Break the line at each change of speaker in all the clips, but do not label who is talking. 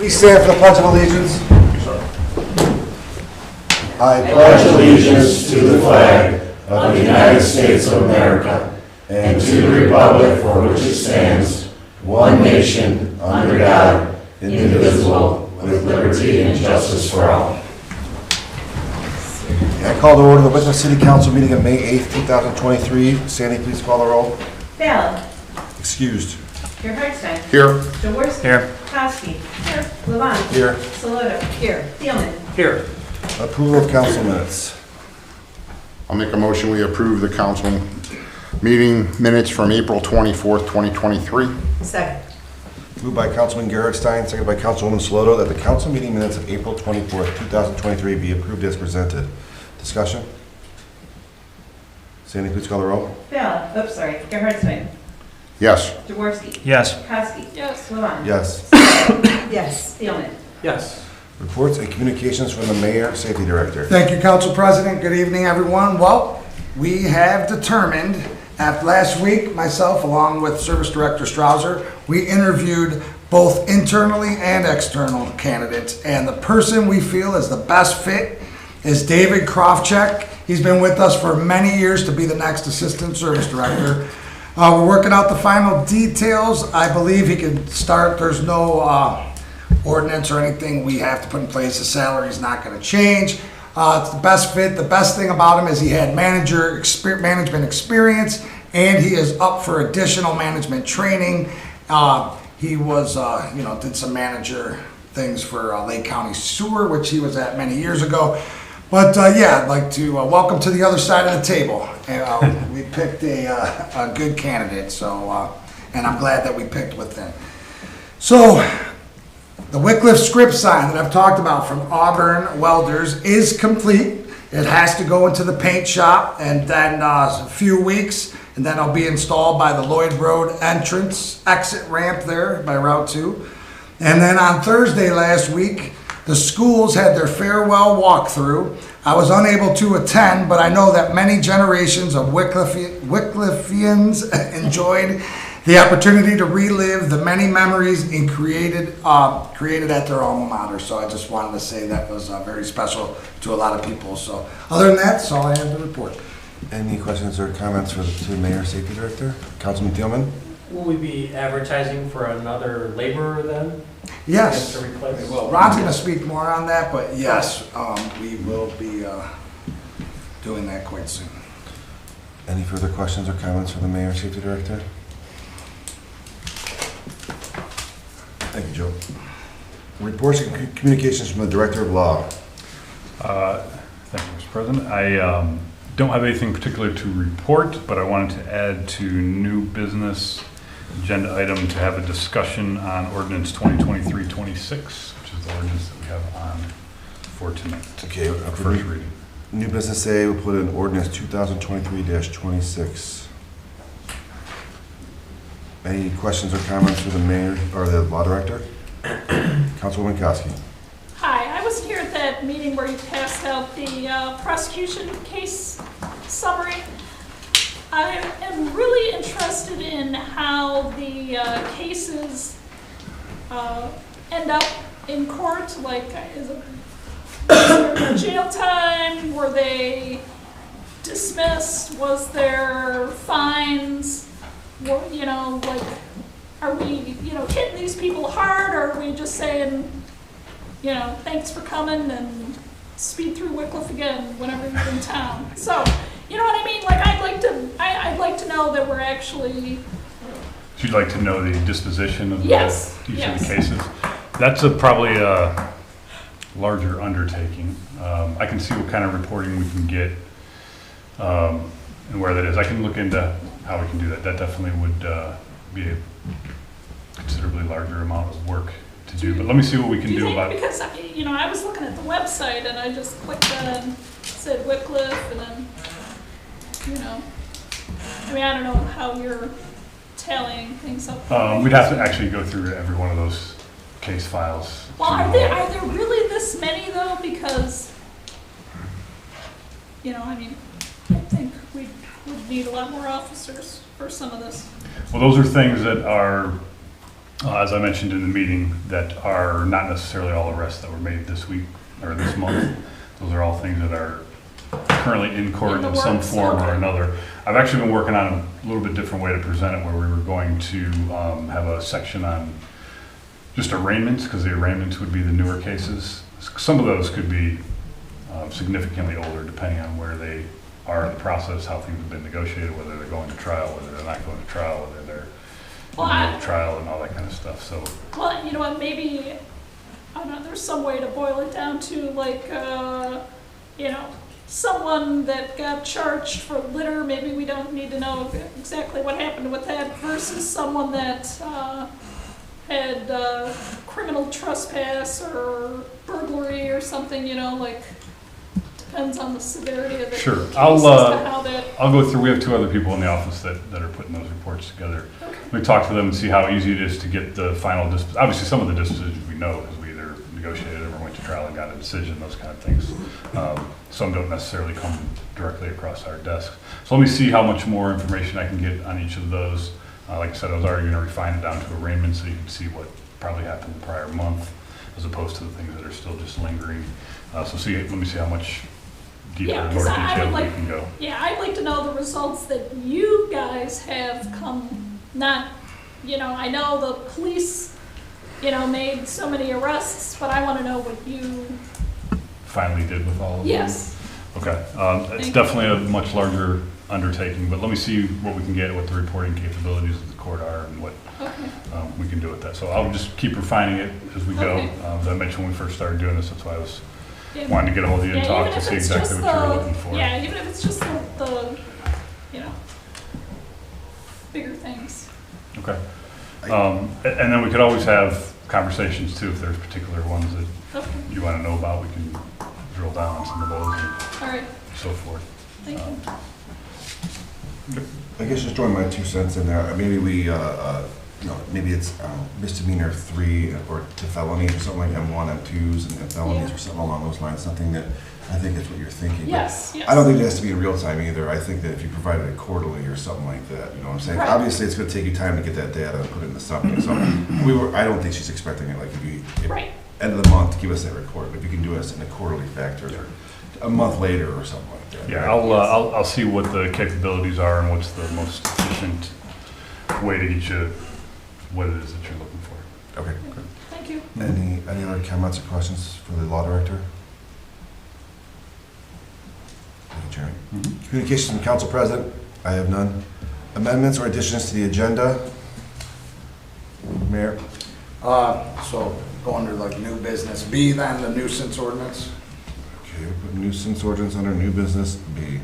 Please stand for the Pledge of Allegiance. I
pledge allegiance to the flag of the United States of America and to the republic for which it stands, one nation, under God, indivisible, with liberty and justice for all.
I call to order the Wickliffe City Council meeting of May 8th, 2023. Sandy, please call the roll.
Ballard.
Excused.
Hartstein.
Here.
Jaworski.
Here.
Kosky. Here. Levant.
Here.
Saluda. Here. Thielman.
Here.
Approval of council minutes.
I'll make a motion, we approve the council meeting minutes from April 24th, 2023.
Second.
Moved by Councilman Gerhardstein, seconded by Councilwoman Saloto, that the council meeting minutes of April 24th, 2023 be approved as presented. Discussion? Sandy, please call the roll.
Ballard. Hartstein.
Yes.
Jaworski.
Yes.
Kosky. Yes. Levant.
Yes.
Yes. Thielman.
Yes.
Reports and communications from the Mayor, Safety Director.
Thank you, Council President. Good evening, everyone. Well, we have determined, after last week, myself, along with Service Director Strouser, we interviewed both internally and external candidates, and the person we feel is the best fit is David Krofchek. He's been with us for many years to be the next Assistant Service Director. We're working out the final details. I believe he can start. There's no ordinance or anything we have to put in place. The salary is not going to change. It's the best fit. The best thing about him is he had management experience, and he is up for additional management training. He was, did some manager things for Lake County Sewer, which he was at many years ago. But I'd like to welcome to the other side of the table. And we picked a good candidate, so and I'm glad that we picked with him. So the Wickliffe script sign that I've talked about from Auburn Welders is complete. It has to go into the paint shop, and then a few weeks, and then it'll be installed by the Lloyd Road exit ramp there by Route 2. And then on Thursday last week, the schools had their farewell walkthrough. I was unable to attend, but I know that many generations of Wickliffians enjoyed the opportunity to relive the many memories created at their alma mater. So I just wanted to say that was very special to a lot of people. So other than that, that's all I have to report.
Any questions or comments for the Mayor, Safety Director? Councilman Thielman?
Will we be advertising for another laborer then?
Yes.
To replace?
Ron's going to speak more on that, but yes, we will be doing that quite soon.
Any further questions or comments for the Mayor, Safety Director? Thank you, Joe. Reports and communications from the Director of Law.
Thank you, Mr. President. I don't have anything particular to report, but I wanted to add to new business agenda item to have a discussion on ordinance 2023-26, which is the ordinance that we have on for tonight.
Okay,
First reading.
New business A, we'll put in ordinance 2023-26. Any questions or comments for the Mayor or the Law Director? Councilwoman Kosky.
Hi, I was here at that meeting where you passed out the prosecution case summary. I am really interested in how the cases end up in court. Like, is there jail time? Were they dismissed? Was there fines? Are we, hitting these people hard, or are we just saying, thanks for coming and speed through Wickliffe again whenever you're in town? So, you know what I mean? Like, I'd like to know that we're actually.
So you'd like to know the disposition of
each
of the cases? That's probably a larger undertaking. I can see what kind of reporting we can get and where that is. I can look into how we can do that. That definitely would be a considerably larger amount of work to do. But let me see what we can do about it.
Because, I was looking at the website and I just clicked on, it said Wickliffe, and then, I don't know how you're tallying things up.
We'd have to actually go through every one of those case files.
Well, are there really this many though? Because, I think we would need a lot more officers for some of this.
Well, those are things that are as I mentioned in the meeting, that are not necessarily all arrests that were made this week or this month. Those are all things that are currently in court
In the
in some
works,
form or
okay.
another. I've actually been working on a little bit different way to present it, where we were going to have a section on just arraignments, because the arraignments would be the newer cases. Some of those could be significantly older, depending on where they are in the process, how things have been negotiated, whether they're going to trial, whether they're not going to trial, whether they're
Well,
in the middle of trial and all that kind of stuff. So
Well, you know what, maybe, I don't know, there's some way to boil it down to like, you know, someone that got charged for litter, maybe we don't need to know exactly what happened with that, versus someone that had criminal trespass or burglary or something, you know, like, depends on the severity of the
Sure.
case as to how that,
I'll go through, we have two other people in the office that are putting those reports together.
okay.
We talk to them and see how easy it is to get the final obviously, some of the dispositions we know, because we either negotiated or went to trial and got a decision, those kind of things. Some don't necessarily come directly across our desk. So let me see how much more information I can get on each of those. Like I said, I was already gonna refine it down to arraignment, so you can see what probably happened the prior month, as opposed to the things that are still just lingering. So let me see how much deeper,
Yeah,
more
'cause I would
detailed we
like-
can go.
Yeah, I'd like to know the results that you guys have come, not, you know, I know the police, you know, made so many arrests, but I want to know what you,
Finally did with all of them.
yes.
Okay, it's
Thank
definitely a much larger undertaking, but let me see what we can get, what the reporting capabilities of the court are, and what
Okay,
we can do with that. So I'll just keep refining it as we go.
Okay.
As I mentioned when we first started doing this, that's why I was
yeah.
wanting to get a hold of you and
Yeah,
talk
even
to
if
see
it's
exactly
just
what you were
the-
looking for.
Yeah, even if it's just the, you know, bigger things.
Okay. And then we could always have conversations too, if there's particular ones that
Okay,
you want to know about, we can drill down on some of those and
all right,
so forth.
thank you.
I guess just throwing my 2 cents in there, maybe we, maybe it's misdemeanor 3 or to felonies or something like M1, M2s and felonies
Yeah.
or something along those lines, something that, I think that's what you're thinking. But
Yes, yes.
I don't think it has to be in real time either. I think that if you provided it quarterly or something like that, you know what I'm saying?
Right.
Obviously, it's gonna take you time to get that data and put it into something, so I don't think she's expecting it, like, if you,
Right,
end of the month, give us that report, if you can do us in a quarterly factor, or a month later or something like that.
Yeah,
right?
I'll see what the capabilities are and what's the most efficient way to get you what it is that you're looking for.
Okay.
thank you.
Any other comments or questions for the law director? Thank you, Chairman.
Mm-hmm.
Communications from Council President, I have none. Amendments or additions to the agenda? Mayor?
So go under like new business B, then the nuisance ordinance.
Okay, we'll put nuisance ordinance under new business B.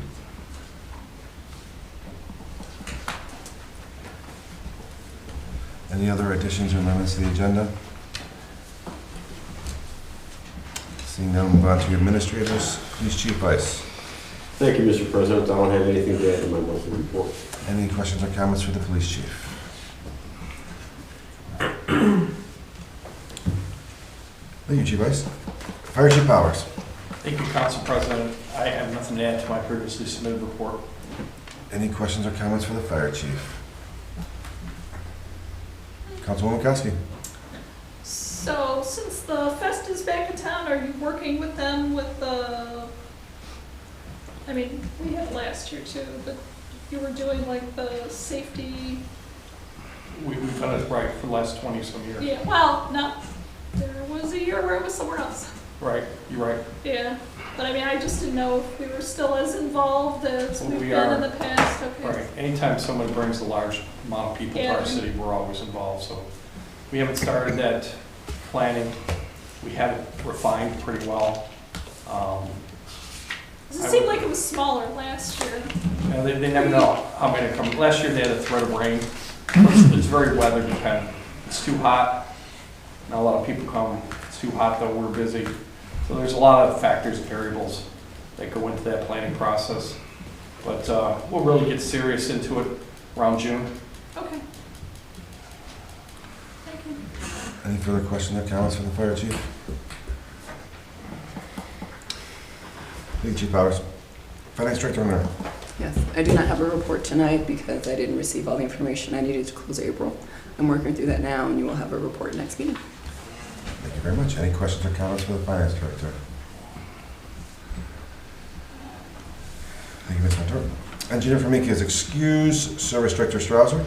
Any other additions or amendments to the agenda? Seeing none, move on to administrators. Police Chief Vice.
Thank you, Mr. President. I don't have anything to add to my monthly report.
Any questions or comments for the police chief? Thank you, Chief Vice. Fire Chief Powers.
Thank you, Council President. I have nothing to add to my previously submitted report.
Any questions or comments for the fire chief? Councilwoman Kowski.
So, since the fest is back in town, are you working with them with the, I mean, we had last year too, but you were doing like the safety,
We've done it right for the last 20-some years.
yeah, well, no, there was a year where it was somewhere else.
Right, you're right.
Yeah, but I mean, I just didn't know if we were still as involved as
Well,
we've
we
been
are.
in the past, okay.
Right. Anytime someone brings a large amount of people to
Yeah.
our city, we're always involved, so. We haven't started that planning. We have it refined pretty well.
Does it seem like it was smaller last year?
You know, they never know how many come. Last year, they had a threat of rain. It's very weather dependent. It's too hot, not a lot of people come. It's too hot, though, we're busy. So there's a lot of factors and variables that go into that planning process. But we'll really get serious into it around June.
Okay. Thank you.
Any further questions or comments for the fire chief? Thank you, Chief Powers. Finance Director Renner.
Yes, I do not have a report tonight because I didn't receive all the information I needed to close April. I'm working through that now, and you will have a report next meeting.
Thank you very much. Any questions or comments for the finance director? Thank you, Ms. Hunter. Engineer Formica is excused. Service Director Strouser.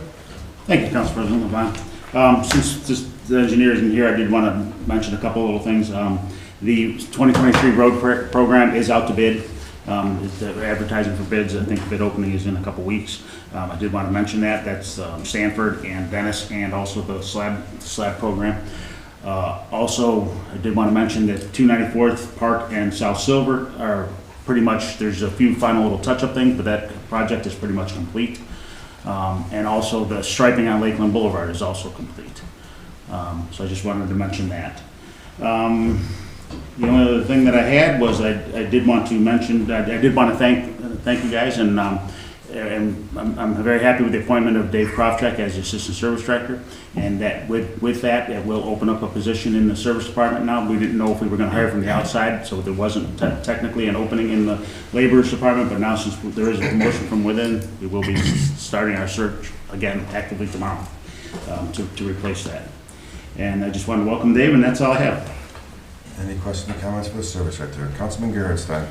Thank you, Council President Levine. Since the engineer isn't here, I did want to mention a couple little things. The 2023 road program is out to bid. The advertising for bids, I think the bid opening is in a couple weeks. I did want to mention that. That's Sanford and Venice, and also the slab program. Also, I did want to mention that 294th Park and South Silver are pretty much, there's a few final little touch-up things, but that project is pretty much complete. And also the striping on Lakeland Boulevard is also complete. So I just wanted to mention that. The only other thing that I had was I did want to mention, I did want to thank you guys, and I'm very happy with the appointment of Dave Krofchak as the Assistant Service Director, and that with that, it will open up a position in the Service Department now. We didn't know if we were going to hire from the outside, so there wasn't technically an opening in the Laborers Department, but now since there is a promotion from within, we will be starting our search again actively tomorrow to replace that. And I just want to welcome Dave, and that's all I have.
Any questions or comments for the Service Director? Councilman Gerhardstein.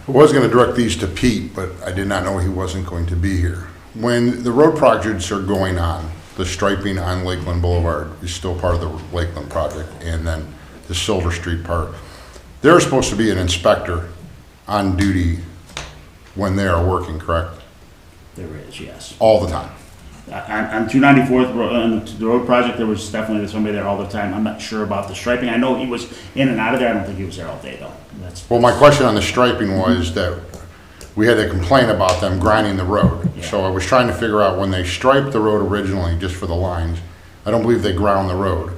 I was going to direct these to Pete, but I did not know he wasn't going to be here. When the road projects are going on, the striping on Lakeland Boulevard is still part of the Lakeland project, and then the Silver Street part. There's supposed to be an inspector on duty when they are working, correct?
There is, yes.
All the time.
On 294th, on the road project, there was definitely somebody there all the time. I'm not sure about the striping. I know he was in and out of there. I don't think he was there all day, though.
Well, my question on the striping was that we had a complaint about them grinding the road.
Yeah.
So I was trying to figure out when they striped the road originally, just for the lines, I don't believe they ground the road.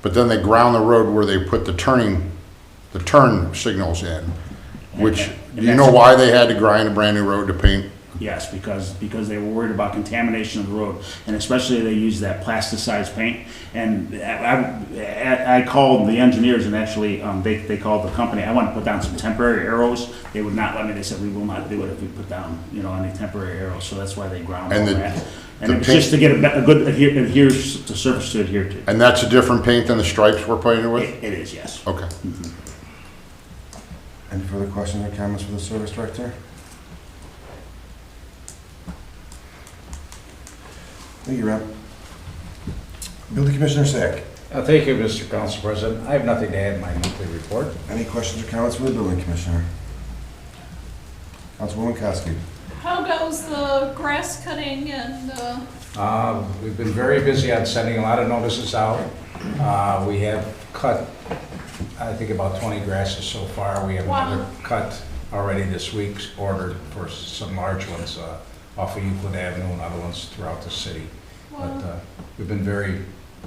But then they ground the road where they put the turn signals in, which, do you know why they had to grind a brand new road to paint?
Yes, because they were worried about contamination of the road, and especially they use that plasticized paint. And I called the engineers, and actually they called the company. I wanted to put down some temporary arrows. They would not let me. They said we will not do it if we put down any temporary arrows. So that's why they ground all that. And it was just to get a good adheres to surface to adhere to.
And that's a different paint than the stripes we're painted with?
It is, yes.
Okay.
Mm-hmm.
Any further questions or comments for the Service Director? Thank you, Rob. Building Commissioner Sack.
Thank you, Mr. Council President. I have nothing to add in my monthly report.
Any questions or comments for the Building Commissioner? Councilwoman Koski.
How goes the grass cutting and,
We've been very busy on sending a lot of notices out. We have cut, I think, about 20 grasses so far. We have
Wow.
another cut already this week, ordered for some large ones off of Euclid Avenue and other ones throughout the city.
wow,
But we've been very,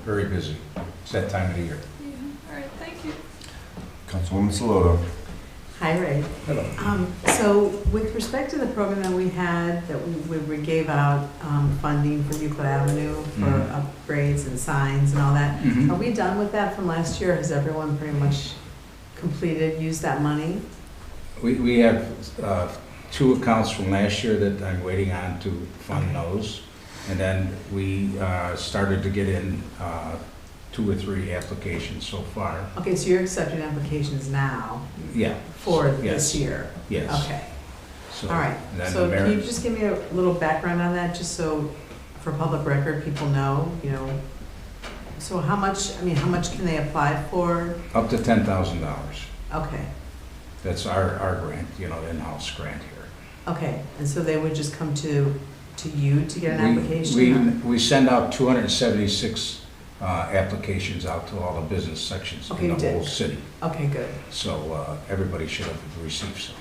very busy. It's that time of the year.
yeah, all right, thank you.
Councilwoman Saloto.
Hi, Ray.
Hello.
So with respect to the program that we had, that we gave out funding for Euclid Avenue for upgrades and signs and all that,
Mhm.
are we done with that from last year? Has everyone pretty much used that money?
We have 2 accounts from last year that I'm waiting on to fund those. And then we started to get in 2 or 3 applications so far.
Okay, so you're accepting applications now
Yeah.
for
Yes.
this year?
Yes.
Okay,
So,
all right.
and then
So
the
can you
merit-
just give me a little background on that, just so for public record, people know, so how much can they apply for?
Up to $10,000.
Okay,
That's our grant, in-house grant here.
okay, and so they would just come to you to get an application?
We send out 276 applications out to all the business sections
Okay,
in
you
the
did.
whole city.
Okay, good,
So everybody should have received some.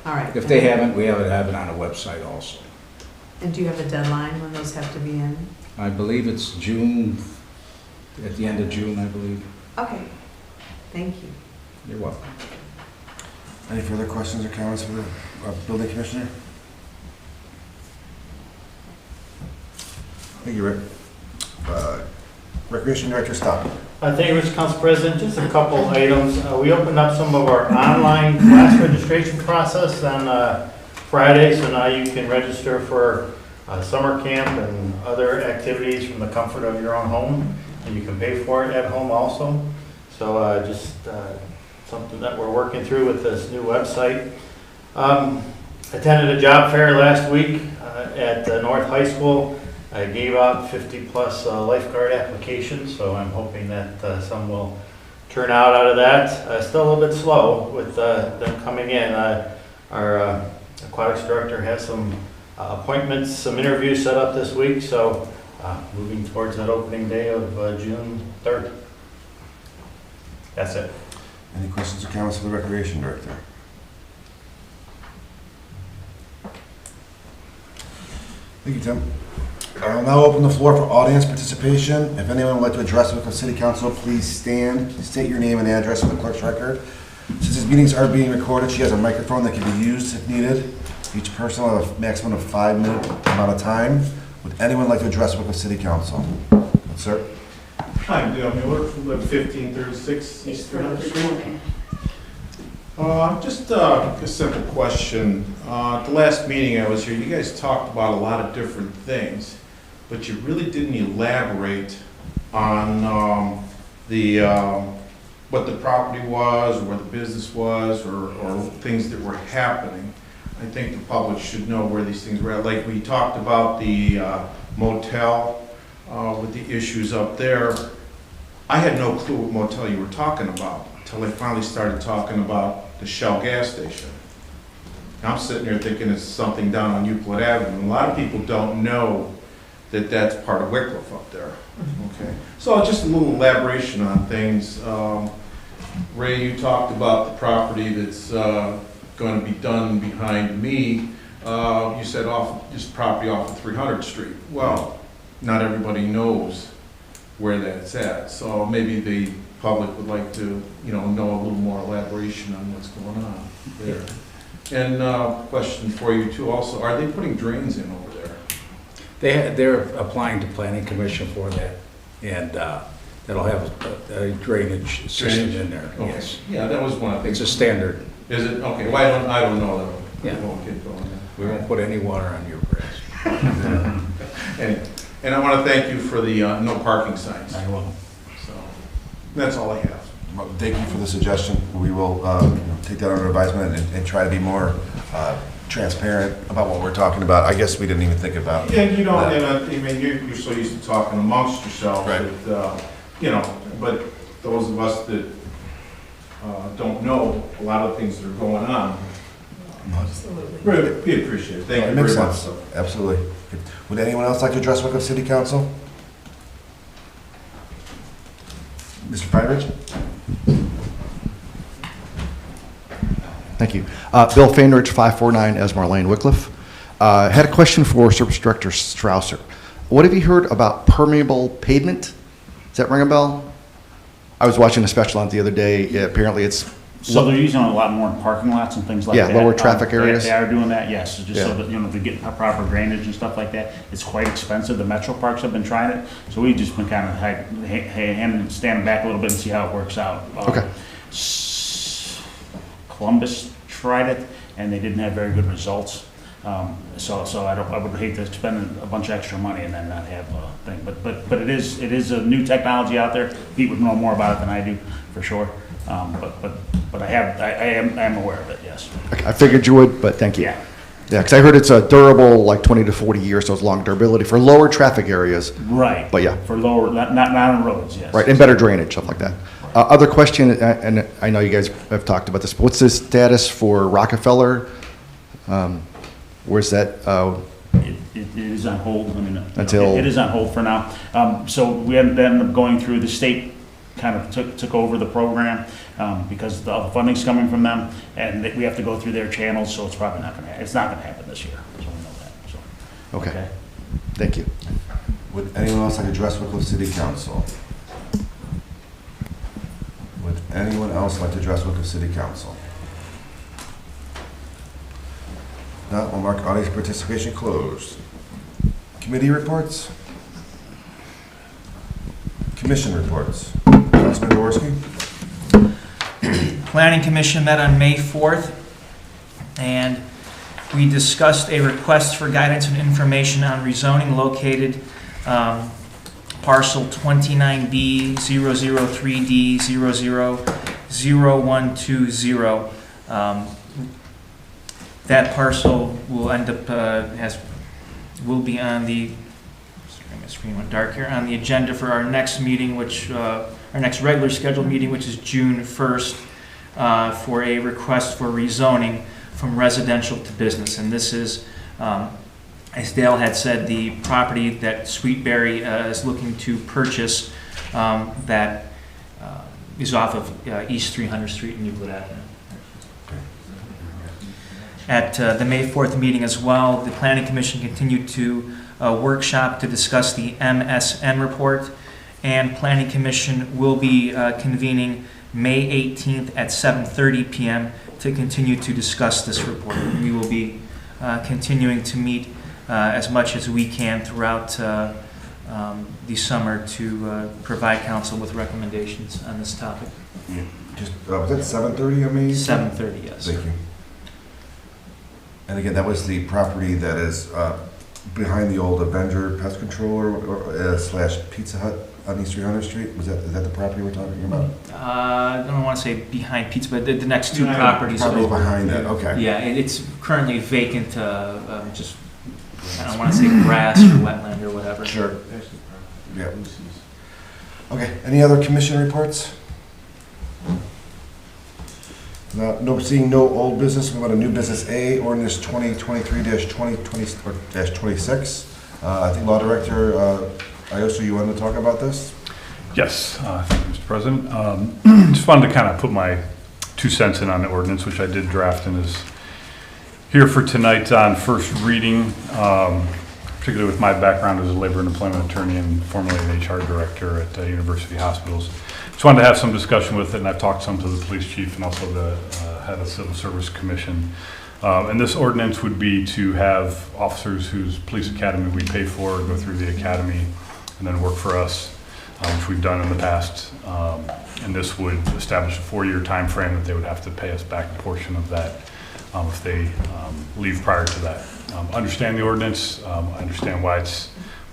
all right.
If they haven't, we have it on a website also.
And do you have a deadline when those have to be in?
I believe it's June, at the end of June, I believe.
Okay, thank you.
You're welcome.
Any further questions or comments for the Building Commissioner? Thank you, Rick. Recreation Director Stock.
Thank you, Mr. Council President. Just a couple items. We opened up some of our online class registration process on Friday, so now you can register for summer camp and other activities from the comfort of your own home, and you can pay for it at home also. So just something that we're working through with this new website. Attended a job fair last week at North High School. I gave out 50-plus lifeguard applications, so I'm hoping that some will turn out of that. Still a little bit slow with them coming in. Our aquatics director has some appointments, some interviews set up this week, so moving towards that opening day of June 3rd. That's it.
Any questions or comments for the Recreation Director? Thank you, Tim. I'll now open the floor for audience participation. If anyone would like to address the Wickliffe City Council, please stand, state your name and address for the clerk's record. Since these meetings are being recorded, she has a microphone that can be used if needed. Each person will have a maximum of 5-minute amount of time. Would anyone like to address Wickliffe City Council? Sir?
Hi, I'm Dale Mueller from 1536 East 300th Street. Just a simple question. At the last meeting I was here, you guys talked about a lot of different things, but you really didn't elaborate on what the property was, or what the business was, or things that were happening. I think the public should know where these things were at. Like we talked about the motel with the issues up there. I had no clue what motel you were talking about until they finally started talking about the Shell gas station. I'm sitting here thinking it's something down on Euclid Avenue. A lot of people don't know that that's part of Wickliffe up there. Okay, so just a little elaboration on things. Ray, you talked about the property that's going to be done behind me. You said this property off of 300th Street. Well, not everybody knows where that's at, so maybe the public would like to, know a little more elaboration on what's going on there. And question for you too. Also, are they putting drains in over there?
They're applying to planning commission for that, and that'll have a drainage system in there.
Okay.
Yes.
Yeah, that was one of the
It's
things.
a standard.
Is it? Okay, well, I don't know that.
Yeah.
It won't get going there.
We won't put any water on your grass.
And I want to thank you for the no parking signs.
I will.
So that's all I have.
Well, thank you for the suggestion. We will take that under advisement and try to be more transparent about what we're talking about. I guess we didn't even think about
Yeah, you know,
that.
and I mean, you're so used to talking amongst yourselves,
Right.
that, but those of us that don't know a lot of things that are going on, we appreciate it. Thank you
It makes
very much.
sense. Absolutely. Would anyone else like to address Wickliffe City Council? Mr. Friedrich?
Thank you. Bill Fainrich, 549 Esmar Lane, Wickliffe. Had a question for Service Director Strausser. What have you heard about permeable pavement? Does that ring a bell? I was watching a special on it the other day. Yeah, apparently it's...
So they're using a lot more in parking lots and things like
Yeah,
that.
lower traffic areas.
They are doing that, yes, just so
Yeah.
that, to get proper drainage and stuff like that. It's quite expensive. The metro parks have been trying it, so we've just been kind of standing back a little bit and see how it works out.
Okay.
Columbus tried it, and they didn't have very good results. So I would hate to spend a bunch of extra money and then not have a thing. But it is a new technology out there. Pete would know more about it than I do, for sure. But I am aware of it, yes.
I figured you would, but thank you.
Yeah.
Yeah, because I heard it's a durable, like 20 to 40 years, so it's long durability for lower traffic areas.
Right.
But yeah.
For lower, not on roads, yes.
Right, and better drainage, stuff like that. Other question, and I know you guys have talked about this, but what's the status for Rockefeller? Where's that?
It is on hold. I mean,
Until-
it is on hold for now. So we ended up going through, the state kind of took over the program because the funding's coming from them, and we have to go through their channels, so it's probably not going to happen this year. So we know that. So,
Okay. Thank you.
Would anyone else like to address Wickliffe City Council? Would anyone else like to address Wickliffe City Council? Now, we'll mark audience participation closed. Committee reports? Commission reports? Councilman Jaworski?
Planning Commission met on May 4th, and we discussed a request for guidance and information on rezoning located parcel 29B003D000120. That parcel will end up, will be on the, sorry, my screen went dark here, on the agenda for our next meeting, which, our next regular scheduled meeting, which is June 1st, for a request for rezoning from residential to business. And this is, as Dale had said, the property that Sweetberry is looking to purchase, that is off of East 300th Street in Euclid Avenue. At the May 4th meeting as well, the Planning Commission continued to workshop to discuss the MSN report, and Planning Commission will be convening May 18th at 7:30 p.m. to continue to discuss this report. We will be continuing to meet as much as we can throughout the summer to provide council with recommendations on this topic.
Just, was that 7:30 on May?
7:30, yes.
Thank you. And again, that was the property that is behind the old Avenger Pest Control or slash Pizza Hut on East 300th Street. Is that the property we're talking about?
I don't want to say behind Pizza, but the next two properties.
Property behind that, okay.
Yeah, it's currently vacant, just, I don't want to say grass or wetland or whatever.
Sure. Yeah. Okay, any other commission reports? No, seeing no old business, we want a new business A, ordinance 2023-2020-26. I think Law Director Ioso, you wanted to talk about this?
Yes, thank you, Mr. President. Just wanted to kind of put my 2 cents in on the ordinance, which I did draft and is here for tonight on first reading, particularly with my background as a labor and employment attorney and formerly an HR director at University Hospitals. Just wanted to have some discussion with it, and I've talked some to the police chief and also the head of Civil Service Commission. And this ordinance would be to have officers whose police academy we pay for go through the academy and then work for us, which we've done in the past. And this would establish a 4-year time frame that they would have to pay us back a portion of that if they leave prior to that. Understand the ordinance. I understand why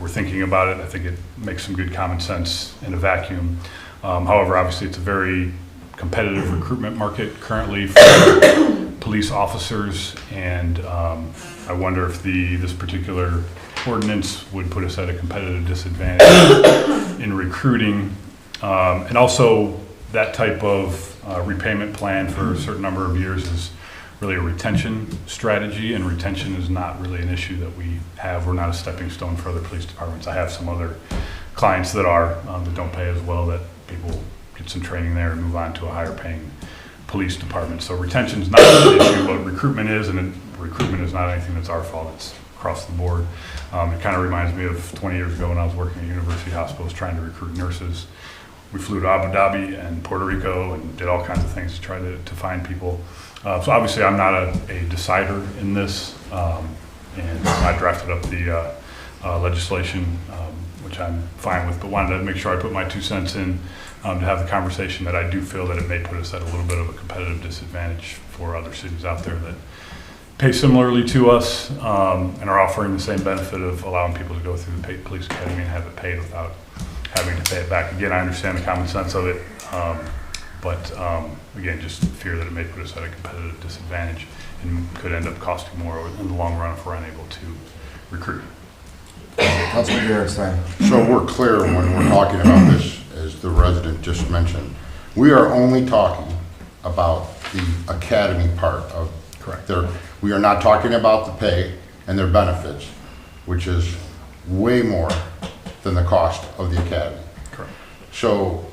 we're thinking about it. I think it makes some good common sense in a vacuum. However, obviously, it's a very competitive recruitment market currently for police officers, and I wonder if this particular ordinance would put us at a competitive disadvantage in recruiting. And also, that type of repayment plan for a certain number of years is really a retention strategy, and retention is not really an issue that we have. We're not a stepping stone for other police departments. I have some other clients that are, that don't pay as well, that people get some training there and move on to a higher paying police department. So retention is not an issue, but recruitment is, and recruitment is not anything that's our fault. It's across the board. It kind of reminds me of 20 years ago when I was working at University Hospitals trying to recruit nurses. We flew to Abu Dhabi and Puerto Rico and did all kinds of things to try to find people. So obviously I'm not a decider in this, and I drafted up the legislation, which I'm fine with, but wanted to make sure I put my 2 cents in to have the conversation that I do feel that it may put us at a little bit of a competitive disadvantage for other cities out there that pay similarly to us and are offering the same benefit of allowing people to go through the police academy and have it paid without having to pay it back. Again, I understand the common sense of it, but again, just fear that it may put us at a competitive disadvantage and could end up costing more in the long run if we're unable to recruit.
Councilman Gerstein.
So we're clear when we're talking about this, as the resident just mentioned, we are only talking about the academy part of their, we are not talking about the pay and their benefits, which is way more than the cost of the academy.
Correct.
So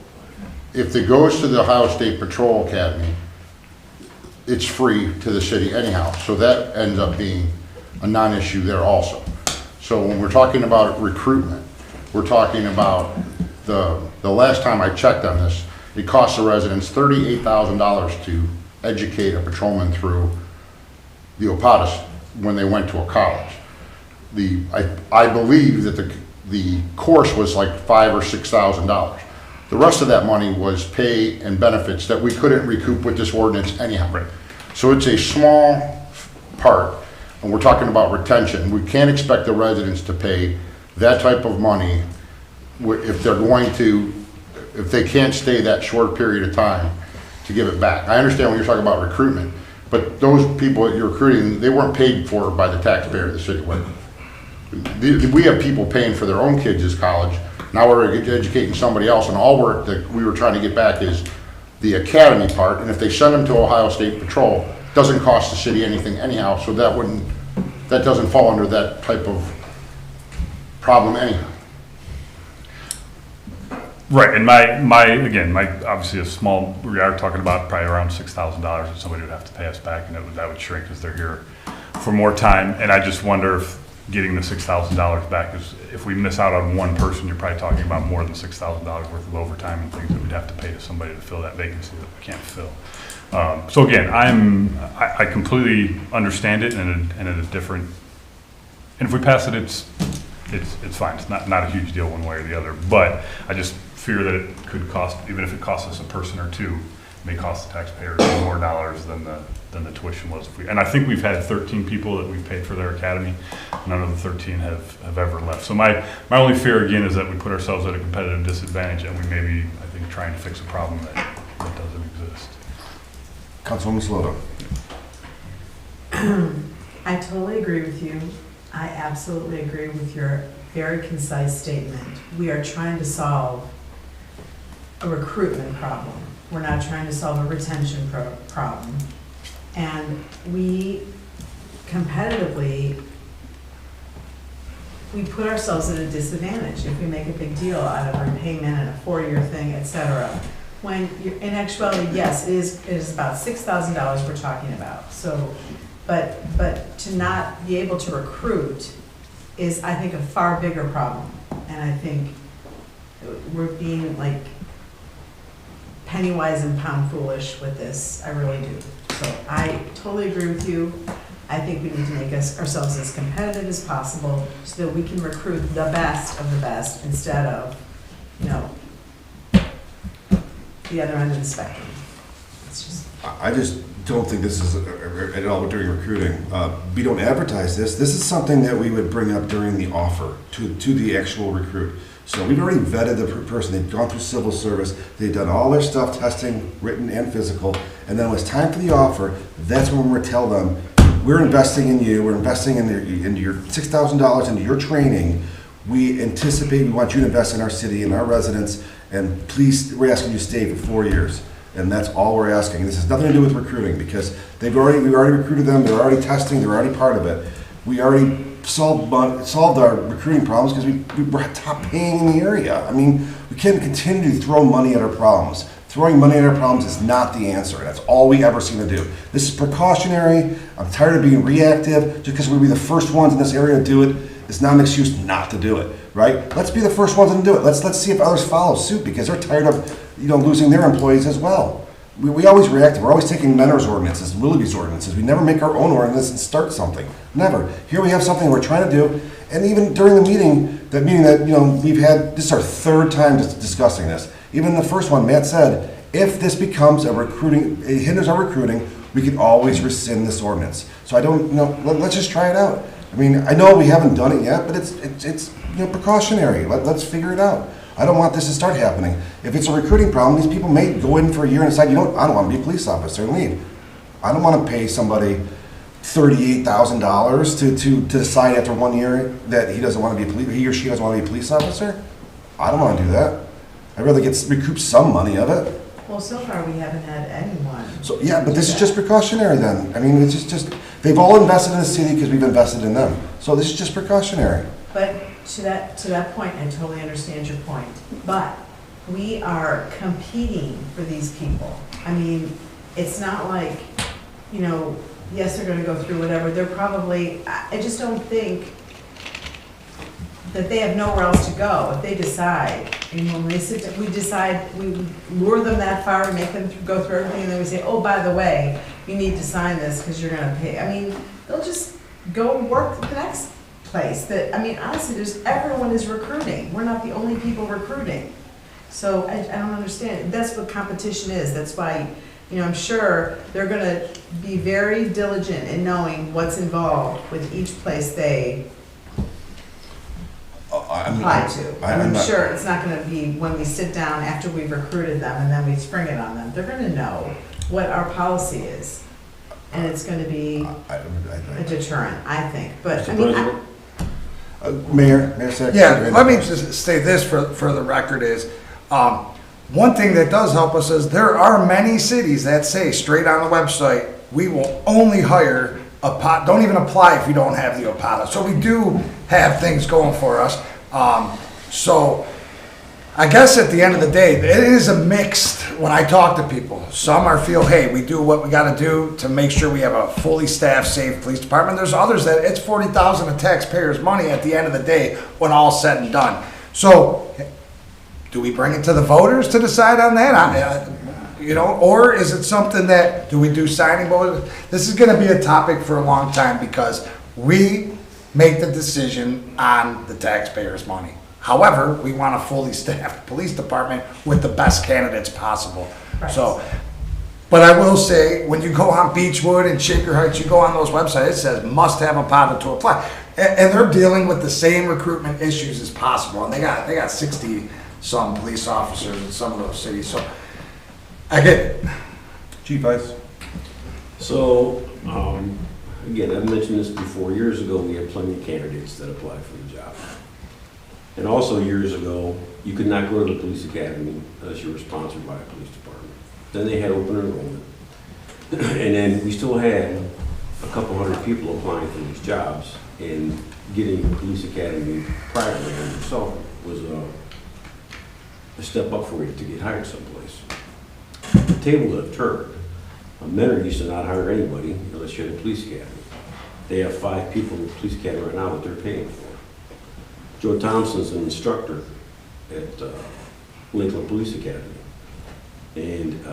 if it goes to the Ohio State Patrol Academy, it's free to the city anyhow. So that ends up being a non-issue there also. So when we're talking about recruitment, we're talking about the last time I checked on this, it costs the residents $38,000 to educate a patrolman through the OPADAS when they went to a college. I believe that the course was like $5,000 or $6,000. The rest of that money was pay and benefits that we couldn't recoup with this ordinance anyhow.
Right.
So it's a small part and we're talking about retention, we can't expect the residents to pay that type of money if they're going to, if they can't stay that short period of time to give it back. I understand when you're talking about recruitment, but those people that you're recruiting, they weren't paid for by the taxpayer of the city. We have people paying for their own kids' college. Now we're educating somebody else, and all that we were trying to get back is the academy part. And if they send them to Ohio State Patrol, it doesn't cost the city anything anyhow, so that doesn't fall under that type of problem anyhow.
Right, and again, obviously a small, we are talking about probably around $6,000 that somebody would have to pay us back, and that would shrink because they're here for more time. And I just wonder if getting the $6,000 back is, if we miss out on one person, you're probably talking about more than $6,000 worth of overtime and things that we'd have to pay to somebody to fill that vacancy that we can't fill. So again, I completely understand it, and in a different, and if we pass it, it's fine. It's not a huge deal one way or the other, but I just fear that it could cost, even if it costs us a person or two, it may cost the taxpayers more dollars than the tuition was. And I think we've had 13 people that we've paid for their academy. None of the 13 have ever left. So my only fear again is that we put ourselves at a competitive disadvantage, and we may be, I think, trying to fix a problem that doesn't exist.
Councilwoman Sloto.
I totally agree with you. I absolutely agree with your very concise statement. We are trying to solve a recruitment problem. We're not trying to solve a retention problem. And we competitively, we put ourselves at a disadvantage if we make a big deal out of repayment and a 4-year thing, et cetera. When in actuality, yes, it is about $6,000 we're talking about. So, but to not be able to recruit is, I think, a far bigger problem. And I think we're being like penny wise and pound foolish with this. I really do. So I totally agree with you. I think we need to make ourselves as competitive as possible so that we can recruit the best of the best instead of, the other end of the spectrum. It's just.
I just don't think this is at all during recruiting. We don't advertise this. This is something that we would bring up during the offer to the actual recruit. So we've already vetted the person. They've gone through civil service. They've done all their stuff, testing, written and physical. And then when it's time for the offer, that's when we're going to tell them, we're investing in you. We're investing in your $6,000 into your training. We anticipate, we want you to invest in our city and our residents. And please, we're asking you to stay for 4 years. And that's all we're asking. This has nothing to do with recruiting because we've already recruited them. They're already testing. They're already part of it. We already solved our recruiting problems because we were top paying in the area. I mean, we can't continue to throw money at our problems. Throwing money at our problems is not the answer. That's all we ever seem to do. This is precautionary. I'm tired of being reactive. Just because we'll be the first ones in this area to do it, it's not an excuse not to do it, right? Let's be the first ones to do it. Let's see if others follow suit because they're tired of losing their employees as well. We always react. We're always taking Mentor's ordinances, Willoughby's ordinances. We never make our own ordinance and start something. Never. Here we have something we're trying to do, and even during the meeting that we've had, this is our third time discussing this. Even the first one, Matt said, if this becomes it hinders our recruiting, we can always rescind this ordinance. So I don't, let's just try it out. I mean, I know we haven't done it yet, but it's precautionary. Let's figure it out. I don't want this to start happening. If it's a recruiting problem, these people may go in for a year and decide, I don't want to be a police officer and leave. I don't want to pay somebody $38,000 to decide after 1 year that he or she doesn't want to be a police officer. I don't want to do that. I'd rather recoup some money of it.
Well, so far we haven't had anyone.
So yeah, but this is just precautionary then. I mean, it's just they've all invested in the city because we've invested in them. So this is just precautionary.
But to that point, I totally understand your point. But we are competing for these people. I mean, it's not like, yes, they're going to go through whatever. They're probably, I just don't think that they have nowhere else to go. If they decide, when they we lure them that far, we make them go through everything, and then we say, oh, by the way, you need to sign this because you're going to pay. I mean, they'll just go work the next place. Honestly, everyone is recruiting. We're not the only people recruiting. So I don't understand. That's what competition is. That's why I'm sure they're gonna be very diligent in knowing what's involved with each place they apply to.
I'm
I'm
not-
sure it's not gonna be when we sit down after we've recruited them and then we spring it on them. They're gonna know what our policy is. And it's gonna be a deterrent, I think. But, I mean,
Mayor Sexton.
Yeah, let me just say this for the record is, one thing that does help us is there are many cities that say straight on the website, we will only hire a pot, don't even apply if you don't have the OPATA. So we do have things going for us. So I guess at the end of the day, it is a mixed, when I talk to people, some are feel, hey, we do what we gotta do to make sure we have a fully staffed, safe police department. There's others that it's 40,000 of taxpayers' money at the end of the day when all's said and done. So, do we bring it to the voters to decide on that? Or is it something that, do we do signing bonus? This is gonna be a topic for a long time because we make the decision on the taxpayers' money. However, we want a fully staffed police department with the best candidates possible.
Right.
So, but I will say, when you go on Beechwood and Shaker Heights, you go on those websites, it says must have a PATA to apply. And they're dealing with the same recruitment issues as possible. And they got 60 some police officers in some of those cities. So I get it.
Chief Ice.
So, again, I've mentioned this before. Years ago, we had plenty of candidates that applied for the job. And also years ago, you could not go to the police academy unless you were sponsored by a police department. Then they had open enrollment. And then we still had a couple hundred people applying for these jobs, and getting the police academy privately on yourself was a step up for you to get hired someplace. The table have turned. Mentor used to not hire anybody unless you had a police academy. They have 5 people in the police academy right now that they're paying for. Joe Thompson's an instructor at Lakeland Police Academy. And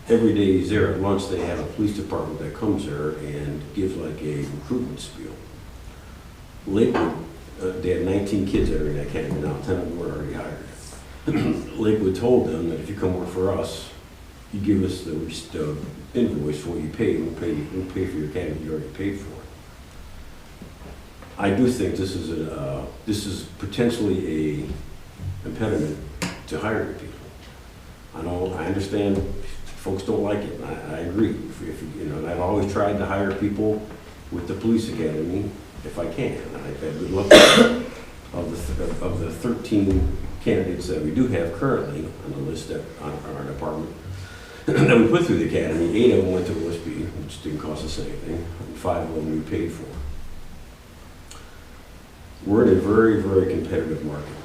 every day he's there at lunch, they have a police department that comes there and gives like a recruitment spiel. Lakewood, they have 19 kids that are in that academy now, 10 of them were already hired. Lakewood told them that if you come work for us, you give us the invoice for what you paid, we'll pay for your academy you already paid for. I do think this is potentially a impediment to hiring people. I understand folks don't like it, and I agree. And I've always tried to hire people with the police academy if I can, and I've had good luck with it. Of the 13 candidates that we do have currently on the list on our department that we put through the academy, 8 of them went to OSB, which didn't cost us anything, and 5 of them we paid for. We're in a very, very competitive market.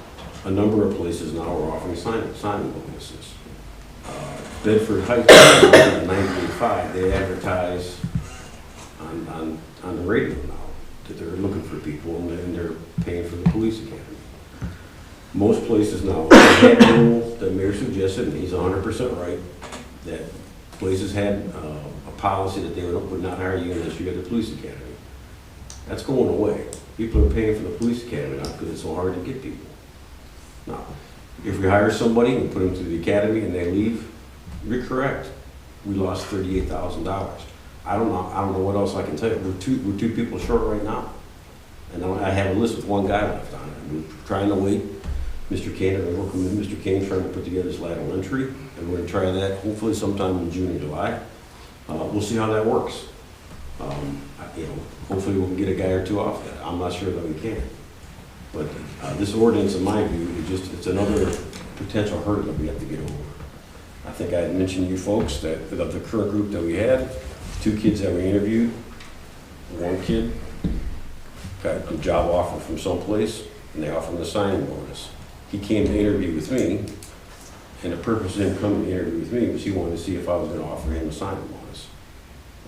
A number of places now are offering signing bonuses. Bedford Heights, 985, they advertise on the radio now that they're looking for people, and they're paying for the police academy. Most places now, that rule that Mayor suggested, and he's 100% right, that places had a policy that they would not hire you unless you got the police academy. That's going away. People are paying for the police academy now because it's so hard to get people. Now, if we hire somebody and put them through the academy and they leave, you're correct. We lost $38,000. I don't know what else I can tell you. We're two people short right now. And I have a list with 1 guy left on it. We're trying to wait. Mr. Kane, and we're working with Mr. Kane trying to put together this lateral entry, and we're going to try that hopefully sometime in June or July. We'll see how that works. Hopefully we'll get a guy or 2 off that. I'm not sure that we can. But this ordinance, in my view, it's another potential hurdle that we have to get over. I think I had mentioned to you folks that of the current group that we had, 2 kids that we interviewed, 1 kid got a job offer from someplace, and they offered him a signing bonus. He came to interview with me, and the purpose of him coming to interview with me was he wanted to see if I was going to offer him a signing bonus.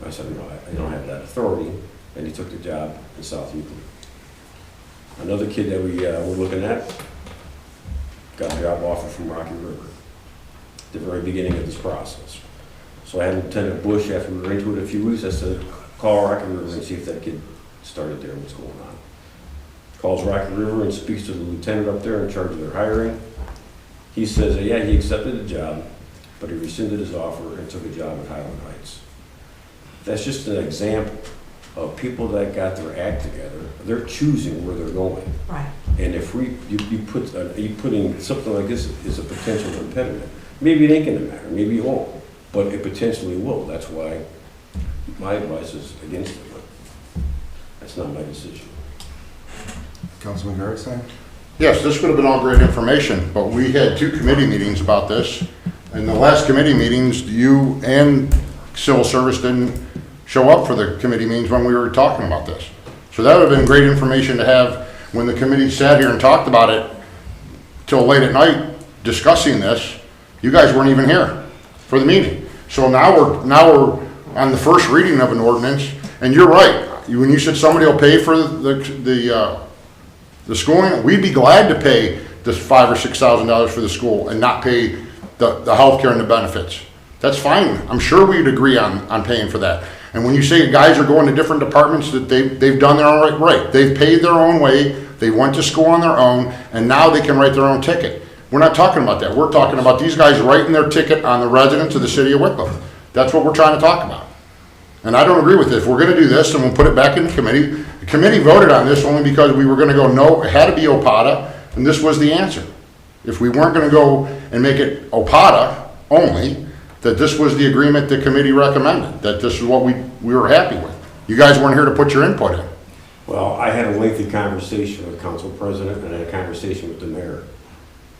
I said, no, I don't have that authority, and he took the job in South Euclid. Another kid that we were looking at got a job offer from Rocky River at the very beginning of this process. So I had Lieutenant Bush, after we were into it a few weeks, I said, call Rocky River and see if that kid started there, what's going on. Calls Rocky River and speaks to the lieutenant up there in charge of their hiring. He says that, yeah, he accepted the job, but he rescinded his offer and took a job at Highland Heights. That's just an example of people that got their act together. They're choosing where they're going.
Right.
And if you putting something like this as a potential impediment, maybe it ain't gonna matter, maybe it won't, but it potentially will. That's why my advice is against it, but that's not my decision.
Councilman Gertstein?
Yes, this would have been all great information, but we had 2 committee meetings about this. In the last committee meetings, you and Civil Service didn't show up for the committee meetings when we were talking about this. So that would have been great information to have when the committee sat here and talked about it till late at night discussing this. You guys weren't even here for the meeting. So now we're on the first reading of an ordinance, and you're right. When you said somebody will pay for the schooling, we'd be glad to pay this $5,000 or $6,000 for the school and not pay the health care and the benefits. That's fine. I'm sure we'd agree on paying for that. And when you say guys are going to different departments, that they've done their own right. They've paid their own way, they went to school on their own, and now they can write their own ticket. We're not talking about that. We're talking about these guys writing their ticket on the residents of the city of Wickliffe. That's what we're trying to talk about. And I don't agree with it. If we're gonna do this, then we'll put it back in the committee. The committee voted on this only because we were gonna go, no, it had to be OPATA, and this was the answer. If we weren't gonna go and make it OPATA only, that this was the agreement the committee recommended, that this is what we were happy with. You guys weren't here to put your input in.
Well, I had a lengthy conversation with Council President and I had a conversation with the mayor.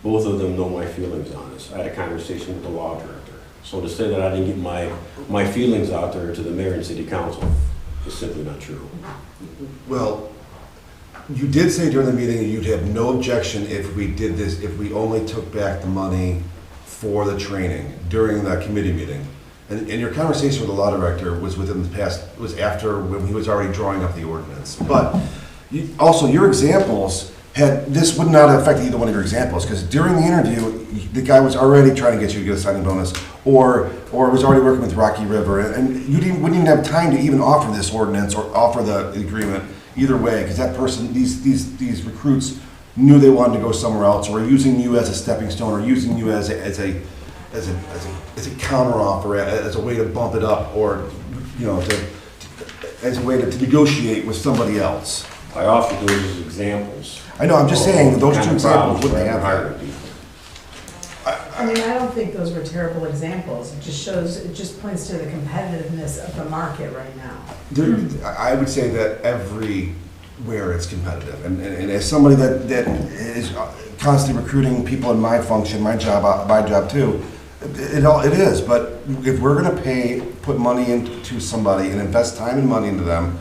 Both of them know my feelings on this. I had a conversation with the law director. So to say that I didn't get my feelings out there to the mayor and city council is simply not true.
Well, you did say during the meeting you'd have no objection if we did this, if we only took back the money for the training during that committee meeting. And your conversation with the law director was within the past, was after when he was already drawing up the ordinance. But also your examples this would not affect either one of your examples, because during the interview, the guy was already trying to get you to get a signing bonus, or was already working with Rocky River, and you wouldn't even have time to even offer this ordinance or offer the agreement either way, because that person, these recruits knew they wanted to go somewhere else, or were using you as a stepping stone, or using you as a counter offer, as a way to bump it up, or as a way to negotiate with somebody else.
I offered those as examples.
I know, I'm just saying, those 2 examples wouldn't have hired people.
I mean, I don't think those were terrible examples. It just points to the competitiveness of the market right now.
I would say that everywhere it's competitive. And as somebody that is constantly recruiting people in my function, my job too, it is. But if we're gonna put money into somebody and invest time and money into them,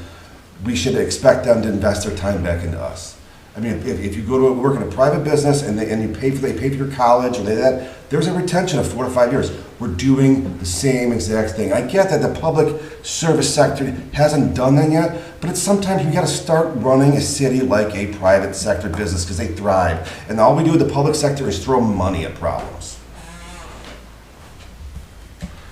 we should expect them to invest their time back into us. I mean, if you go to work in a private business and they pay for your college or there's a retention of 4 to 5 years. We're doing the same exact thing. I get that the public service sector hasn't done that yet, but sometimes we got to start running a city like a private sector business because they thrive. And all we do with the public sector is throw money at problems.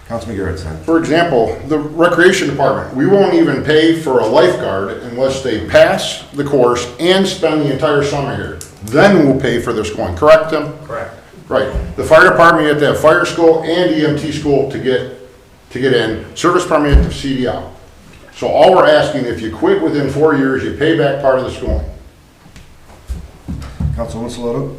Councilman Gertstein.
For example, the recreation department, we won't even pay for a lifeguard unless they pass the course and spend the entire summer here. Then we'll pay for their schooling, correct, Tim?
Correct.
Right. The fire department, you have to have fire school and EMT school to get in. Service department, you have to CDL. So all we're asking, if you quit within 4 years, you pay back part of the schooling.
Councilwoman Saloto.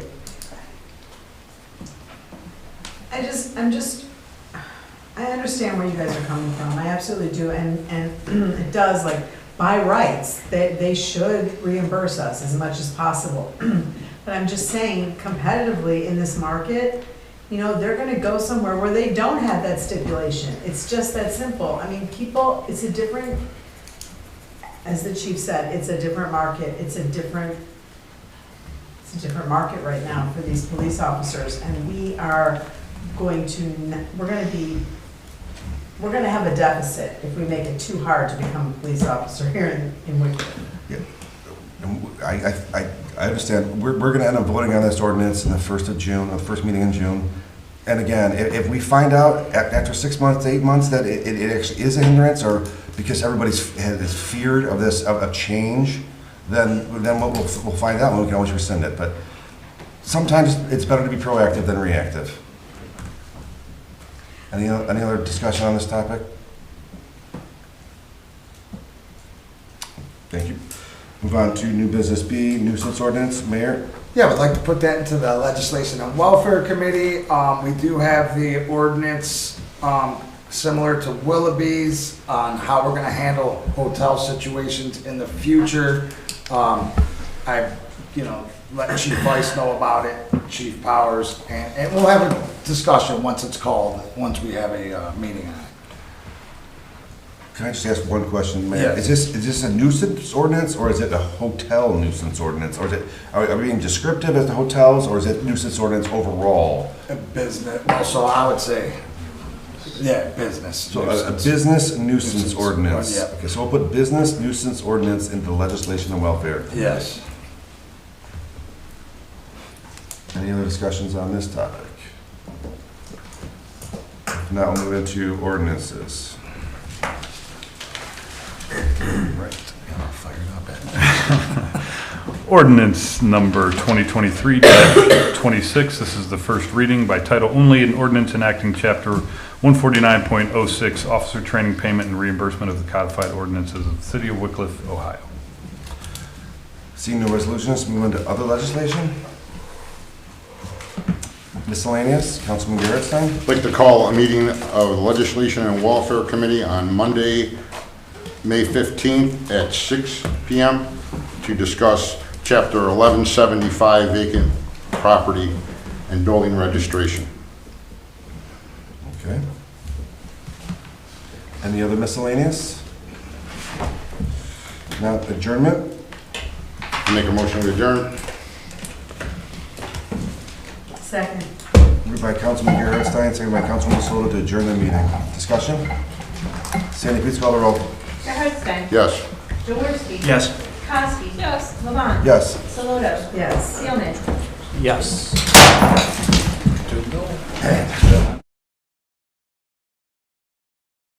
I understand where you guys are coming from. I absolutely do, and it does, like, by rights, they should reimburse us as much as possible. But I'm just saying, competitively in this market, they're gonna go somewhere where they don't have that stipulation. It's just that simple. I mean, people, it's a different, as the chief said, it's a different market. It's a different market right now for these police officers, and we're gonna have a deficit if we make it too hard to become a police officer here in Wickliffe.
Yeah. I understand. We're going to end up voting on this ordinance in the 1st of June, the first meeting in June. And again, if we find out after 6 months to 8 months that it actually is a hindrance, or because everybody's is feared of this of a change, then we'll find out, and we can always rescind it. But sometimes it's better to be proactive than reactive. Any other discussion on this topic? Thank you. Move on to new business B, nuisance ordinance. Mayor?
Yeah, we'd like to put that into the Legislation and Welfare Committee. We do have the ordinance similar to Willoughby's on how we're gonna handle hotel situations in the future. I, let Chief Vice know about it, Chief Powers, and we'll have a discussion once it's called, once we have a meeting on it.
Can I just ask one question, Mayor?
Yeah.
Is this a nuisance ordinance, or is it a hotel nuisance ordinance? Or are we being descriptive as to hotels, or is it nuisance ordinance overall?
A business, well, so I would say, yeah, business.
So a business nuisance ordinance.
Yeah.
Okay, so we'll put business nuisance ordinance into the legislation and welfare.
Yes.
Any other discussions on this topic? Now we'll move into ordinances.
Right. Fired up.
Ordinance number 2023-26. This is the first reading by title only, an ordinance enacting chapter 149.06, officer training payment and reimbursement of the codified ordinances of the city of Wickliffe, Ohio.
Seeing no resolutions, move on to other legislation. Miscellaneous, Councilman Garrettstein.
I'd like to call a meeting of the Legislation and Welfare Committee on Monday, May 15th at 6 p.m. to discuss Chapter 1175 vacant property and building registration.
Okay. Any other miscellaneous? Now adjournment.
Make a motion to adjourn.
Second.
Moved by Councilman Garrettstein, seconded by Councilman Soto to adjourn the meeting. Discussion? Sandy, please call the roll.
Garrettstein.
Yes.
Jaworski.
Yes.
Kowski.
Yes.
Levon.
Yes.
Saloto.
Yes.
Seelman.
Yes.